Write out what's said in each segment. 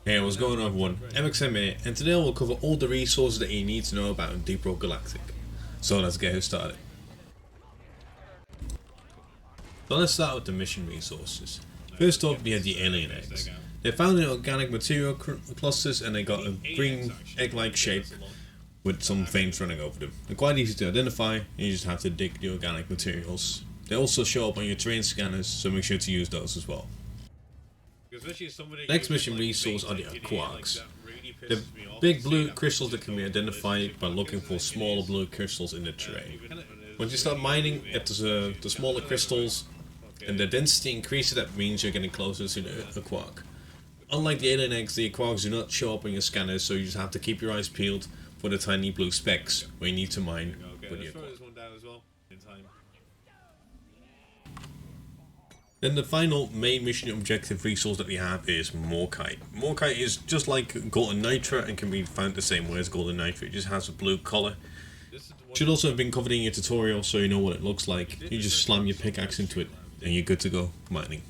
Hey, what's going on everyone? MXM here, and today we'll cover all the resources that you need to know about in Deep Road Galactic. So let's get started. So let's start with the mission resources. First off, we have the alien eggs. They're found in organic material clusters and they got a green egg-like shape with some veins running over them. They're quite easy to identify, and you just have to dig the organic materials. They also show up on your terrain scanners, so make sure to use those as well. Next mission resource are the Aquatics. The big blue crystals that can be identified by looking for smaller blue crystals in the terrain. Once you start mining at the smaller crystals and the density increases, that means you're getting closer to the Aquatic. Unlike the alien eggs, the Aquatics do not show up on your scanners, so you just have to keep your eyes peeled for the tiny blue specks where you need to mine with the Aquatic. Then the final main mission objective resource that we have is Morkite. Morkite is just like golden nitra and can be found the same way as golden nitra. It just has a blue color. Should also have been covered in your tutorial so you know what it looks like. You just slam your pickaxe into it and you're good to go mining.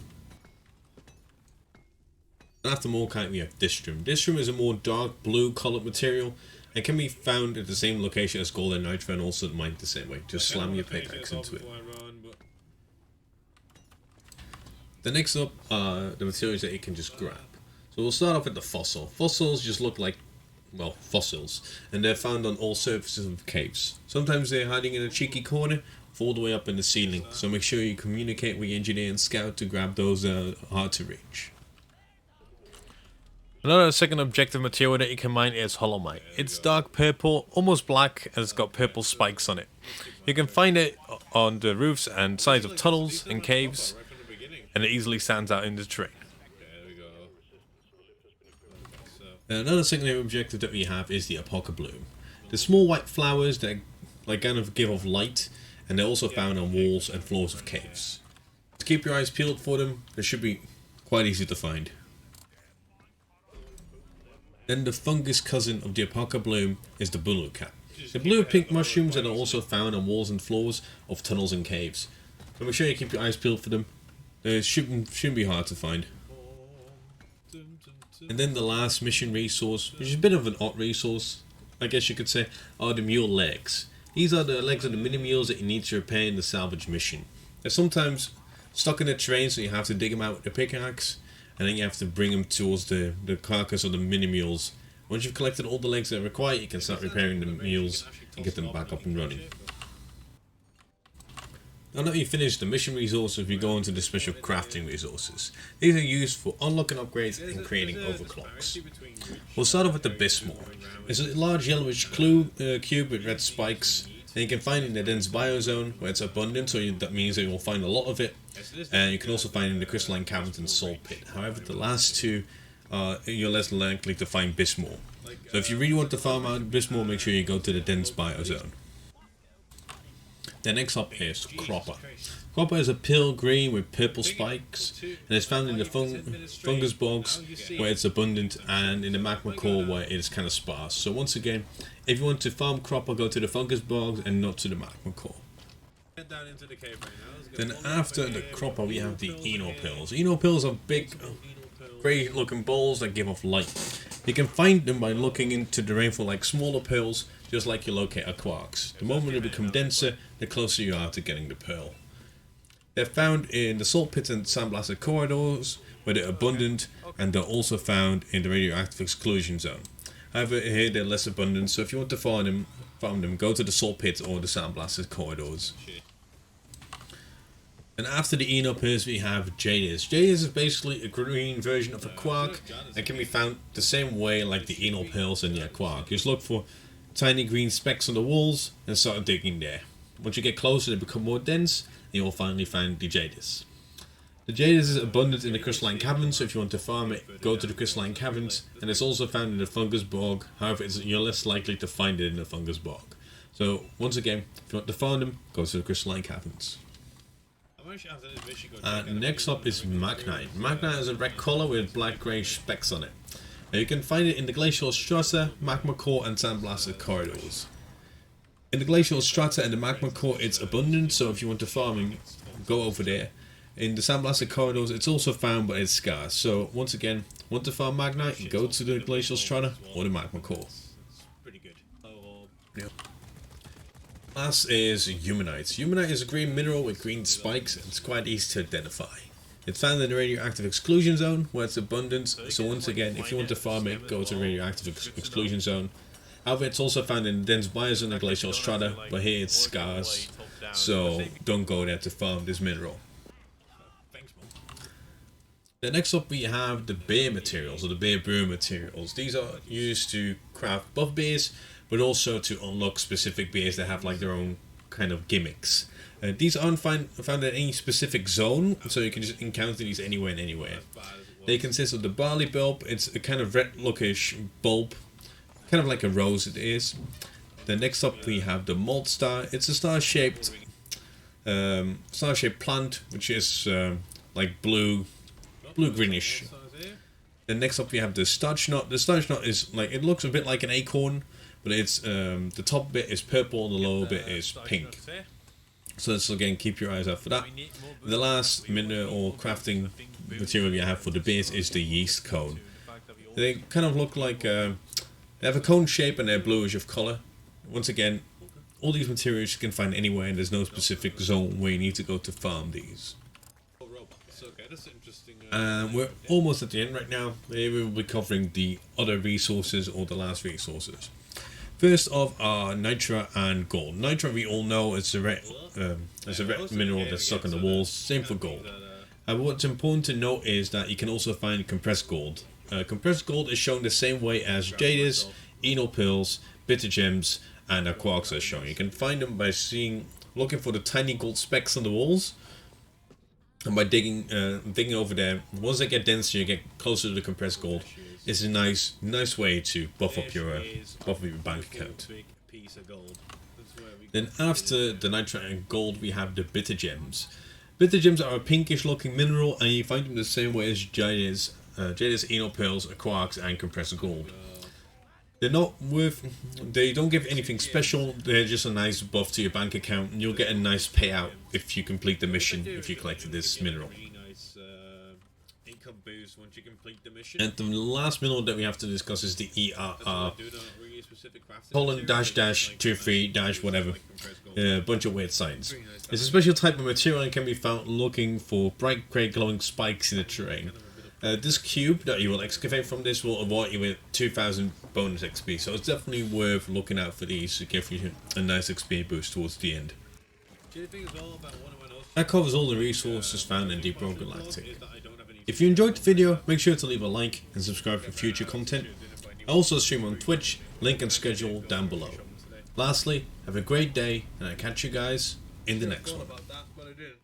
And after Morkite we have Distrum. Distrum is a more dark blue colored material and can be found at the same location as golden nitra and also mined the same way. Just slam your pickaxe into it. The next up are the materials that you can just grab. So we'll start off with the fossil. Fossils just look like, well, fossils, and they're found on all surfaces of caves. Sometimes they're hiding in a cheeky corner, all the way up in the ceiling, so make sure you communicate with your engineer and scout to grab those that are hard to reach. Another second objective material that you can mine is holomite. It's dark purple, almost black, and it's got purple spikes on it. You can find it on the roofs and sides of tunnels and caves, and it easily stands out in the terrain. Another secondary objective that we have is the Apakah Blue. The small white flowers that kind of give off light, and they're also found on walls and floors of caves. To keep your eyes peeled for them, they should be quite easy to find. Then the fungus cousin of the Apakah Bloom is the Bulu Cat. The blue and pink mushrooms that are also found on walls and floors of tunnels and caves. So make sure you keep your eyes peeled for them. They shouldn't be hard to find. And then the last mission resource, which is a bit of an odd resource, I guess you could say, are the Mule Eggs. These are the legs of the mini mules that you need to repair in the salvage mission. They're sometimes stuck in the terrain, so you have to dig them out with a pickaxe, and then you have to bring them towards the carcass of the mini mules. Once you've collected all the legs that are required, you can start repairing the mules and get them back up and running. Now that you've finished the mission resources, we go into the special crafting resources. These are used for unlocking upgrades and creating overclocks. We'll start off with the Bismore. It's a large yellowish cube with red spikes, and you can find it in the dense biozone where it's abundant, so that means that you will find a lot of it. And you can also find it in the crystalline caverns and salt pit. However, the last two, you're less likely to find Bismore. So if you really want to farm out Bismore, make sure you go to the dense biozone. The next up is Cropper. Cropper is a pale green with purple spikes, and it's found in the fungus bogs where it's abundant and in the magma core where it is kind of sparse. So once again, if you want to farm Cropper, go to the fungus bogs and not to the magma core. Then after the Cropper we have the Eno pills. Eno pills are big grey looking balls that give off light. You can find them by looking into the rainfall like smaller pearls, just like you locate quarks. The moment they become denser, the closer you are to getting the pearl. They're found in the salt pits and sandblasted corridors, where they're abundant, and they're also found in the radioactive exclusion zone. However, here they're less abundant, so if you want to farm them, go to the salt pits or the sandblasted corridors. And after the Eno pearls we have Jadis. Jadis is basically a green version of a quark and can be found the same way like the Eno pearls and the quark. Just look for tiny green specks on the walls and start digging there. Once you get closer they become more dense and you will finally find the Jadis. The Jadis is abundant in the crystalline caverns, so if you want to farm it, go to the crystalline caverns, and it's also found in the fungus bog. However, you're less likely to find it in the fungus bog. So once again, if you want to farm them, go to the crystalline caverns. Next up is McKnight. McKnight is a red color with black grey specks on it. Now you can find it in the glacial strata, magma core and sandblasted corridors. In the glacial strata and the magma core it's abundant, so if you want to farm, go over there. In the sandblasted corridors, it's also found, but it's scarce. So once again, want to farm McKnight, go to the glacial strata or the magma core. Yeah. Last is Humanite. Humanite is a green mineral with green spikes, and it's quite easy to identify. It's found in the radioactive exclusion zone, where it's abundant. So once again, if you want to farm it, go to the radioactive exclusion zone. However, it's also found in the dense biozone and glacial strata, but here it's scarce, so don't go there to farm this mineral. Then next up we have the beer materials, or the beer brew materials. These are used to craft buff beers, but also to unlock specific beers that have like their own kind of gimmicks. These aren't found in any specific zone, so you can just encounter these anywhere and anywhere. They consist of the barley bulb. It's a kind of red lookish bulb, kind of like a rose it is. Then next up we have the malt star. It's a star-shaped plant, which is like blue greenish. Then next up we have the starch nut. The starch nut is like, it looks a bit like an acorn, but it's the top bit is purple and the lower bit is pink. So let's again keep your eyes out for that. The last mineral or crafting material you have for the beers is the yeast cone. They kind of look like they have a cone shape and they're bluish of color. Once again, all these materials you can find anywhere, and there's no specific zone where you need to go to farm these. We're almost at the end right now. We will be covering the other resources, or the last resources. First off are nitra and gold. Nitra we all know is a red mineral that's stuck on the walls. Same for gold. What's important to note is that you can also find compressed gold. Compressed gold is shown the same way as jadis, enol pills, bitter gems, and quarks are shown. You can find them by looking for the tiny gold specks on the walls, and by digging over there. Once they get denser, you get closer to the compressed gold. It's a nice way to buff up your bank account. Then after the nitra and gold, we have the bitter gems. Bitter gems are a pinkish looking mineral, and you find them the same way as jadis, enol pills, quarks, and compressed gold. They don't give anything special. They're just a nice buff to your bank account, and you'll get a nice payout if you complete the mission, if you collected this mineral. And the last mineral that we have to discuss is the ERR. Colon --23 whatever. A bunch of weird signs. It's a special type of material and can be found looking for bright grey glowing spikes in the terrain. This cube that you will excavate from this will award you with 2000 bonus XP, so it's definitely worth looking out for these to give you a nice XP boost towards the end. That covers all the resources found in Deep Road Galactic. If you enjoyed the video, make sure to leave a like and subscribe for future content. I also stream on Twitch, link and schedule down below. Lastly, have a great day, and I'll catch you guys in the next one.